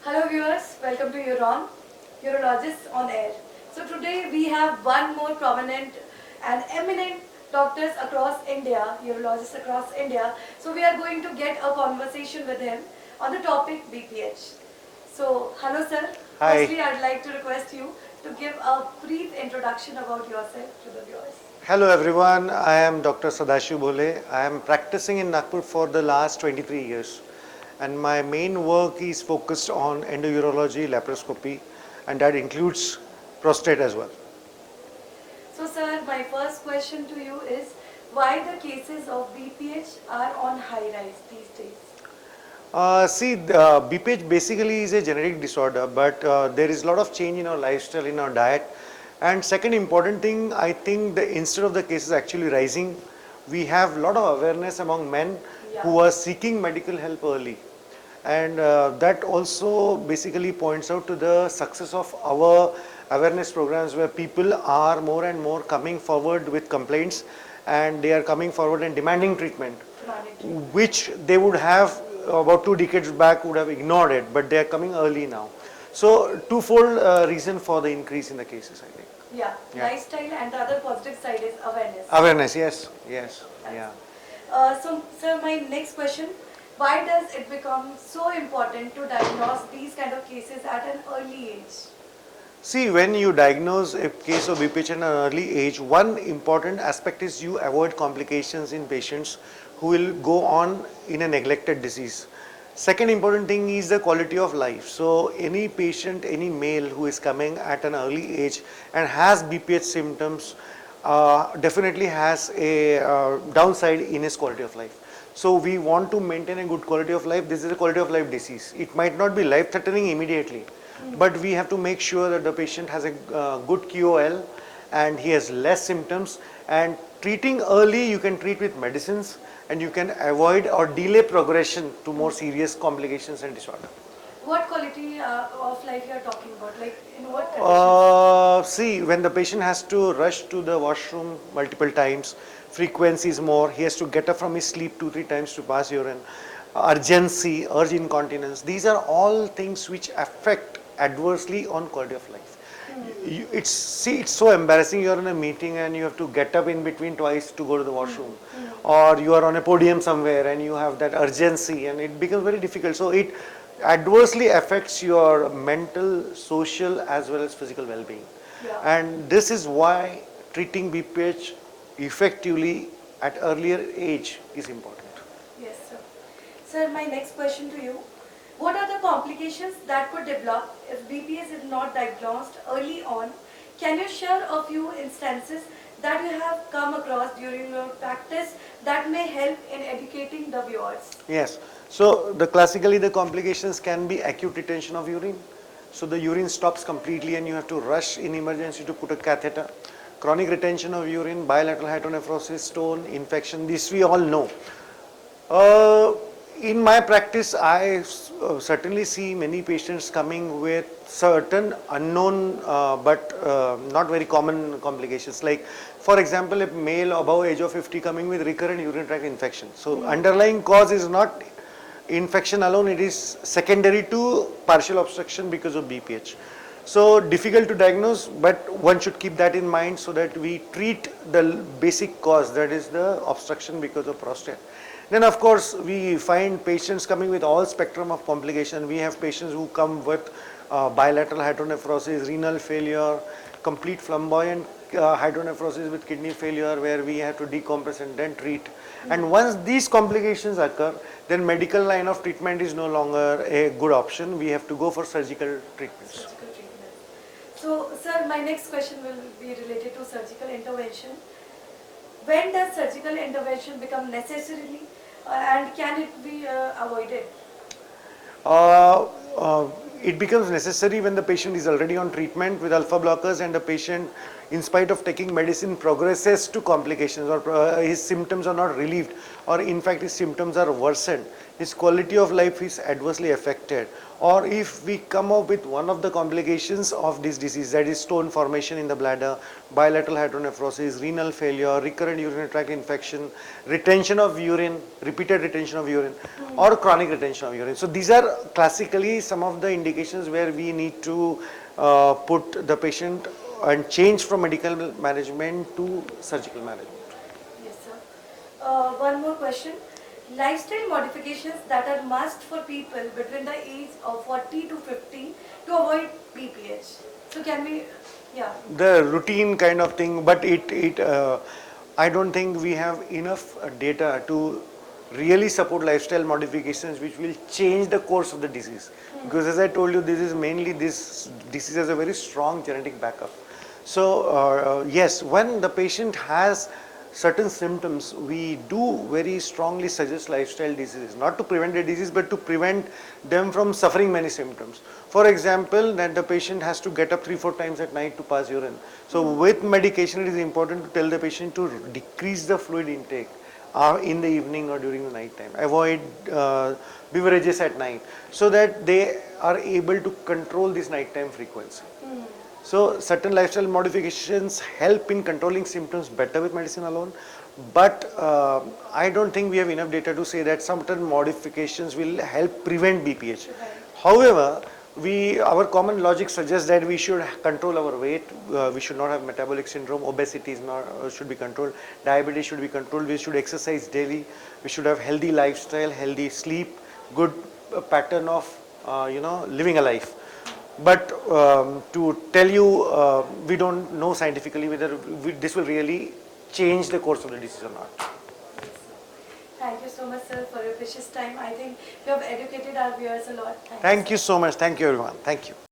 Hello viewers, welcome to Urologists on Air. So today we have one more prominent and eminent doctors across India, urologists across India. So we are going to get a conversation with him on the topic BPH. So hello sir. Hi. Firstly, I'd like to request you to give a brief introduction about yourself to the viewers. Hello everyone, I am Dr. Sadashiv Bhole. I am practicing in Nagpur for the last 23 years and my main work is focused on endourology, laparoscopy, and that includes prostate as well. So sir, my first question to you is why the cases of BPH are on high rise these days? BPH basically is a genetic disorder, but there is a lot of change in our lifestyle, in our diet. And second important thing, I think instead of the cases actually rising, we have a lot of awareness among men who are seeking medical help early. And that also basically points out to the success of our awareness programs where people are more and more coming forward with complaints and they are coming forward and demanding treatment, which they would have about 2 decades back would have ignored it, but they are coming early now. So twofold reason for the increase in the cases, I think. Yeah, lifestyle and the other positive side is awareness. Awareness, yes, yes, yeah. So, sir, my next question, why does it become so important to diagnose these kind of cases at an early age? See, when you diagnose a case of BPH at an early age, one important aspect is you avoid complications in patients who will go on in a neglected disease. Second important thing is the quality of life. So any patient, any male who is coming at an early age and has BPH symptoms definitely has a downside in his quality of life. So we want to maintain a good quality of life. This is a quality of life disease. It might not be life threatening immediately, but we have to make sure that the patient has a good QOL and he has less symptoms. And treating early, you can treat with medicines and you can avoid or delay progression to more serious complications and disorder. What quality of life you are talking about? Like in what conditions? See, when the patient has to rush to the washroom multiple times, frequency is more, he has to get up from his sleep 2-3 times to pass urine, urgency, urge incontinence, these are all things which affect adversely on quality of life. It's so embarrassing. You're in a meeting and you have to get up in between twice to go to the washroom, or you are on a podium somewhere and you have that urgency, and it becomes very difficult. So it adversely affects your mental, social, as well as physical well-being. And this is why treating BPH effectively at earlier age is important. Yes, sir. Sir, my next question to you. What are the complications that could develop if BPH is not diagnosed early on? Can you share a few instances that you have come across during your practice that may help in educating the viewers? Yes. So classically the complications can be acute retention of urine. So the urine stops completely and you have to rush in emergency to put a catheter. Chronic retention of urine, bilateral hydronephrosis, stone, infection, this we all know. In my practice, I certainly see many patients coming with certain unknown but not very common complications. Like, for example, a male above age of 50 coming with recurrent urinary tract infection. So, underlying cause is not infection alone, it is secondary to partial obstruction because of BPH. So, difficult to diagnose, but one should keep that in mind so that we treat the basic cause, that is the obstruction because of prostate. Then of course we find patients coming with all spectrum of complication. We have patients who come with bilateral hydronephrosis, renal failure, complete flamboyant hydronephrosis with kidney failure where we have to decompress and then treat. And once these complications occur, then medical line of treatment is no longer a good option. We have to go for surgical treatments. So sir, my next question will be related to surgical intervention. When does surgical intervention become necessary and can it be avoided? It becomes necessary when the patient is already on treatment with alpha blockers and the patient, in spite of taking medicine, progresses to complications or his symptoms are not relieved, or in fact his symptoms are worsened. His quality of life is adversely affected. Or if we come up with one of the complications of this disease, that is stone formation in the bladder, bilateral hydronephrosis, renal failure, recurrent urinary tract infection, retention of urine, repeated retention of urine, or chronic retention of urine. So these are classically some of the indications indications where we need to put the patient and change from medical management to surgical management. Yes, sir. One more question. Lifestyle modifications that are must for people between the age of 40 to 50 to avoid BPH. So can we, yeah. The routine kind of thing, but I don't think we have enough data to really support lifestyle modifications which will change the course of the disease. Because as I told you, this disease has a very strong genetic backup. So yes, when the patient has certain symptoms, we do very strongly suggest lifestyle diseases, not to prevent the disease, but to prevent them from suffering many symptoms. For example, that the patient has to get up 3-4 times at night to pass urine. So with medication, it is important to tell the patient to decrease the fluid intake in the evening or during the night time. Avoid beverages at night so that they are able to control this nighttime frequency. So certain lifestyle modifications help in controlling symptoms better with medicine alone, but I don't think we have enough data to say that certain modifications will help prevent BPH. However, our common logic suggests that we should control our weight, we should not have metabolic syndrome, obesity is not, should be controlled, diabetes should be controlled, we should exercise daily, we should have healthy lifestyle, healthy sleep, good pattern of living a life. But to tell you, we don't know scientifically whether this will really change the course of the disease or not. Thank you so much, sir, for your precious time. I think you have educated our viewers a lot. Thank you so much. Thank you, everyone. Thank you.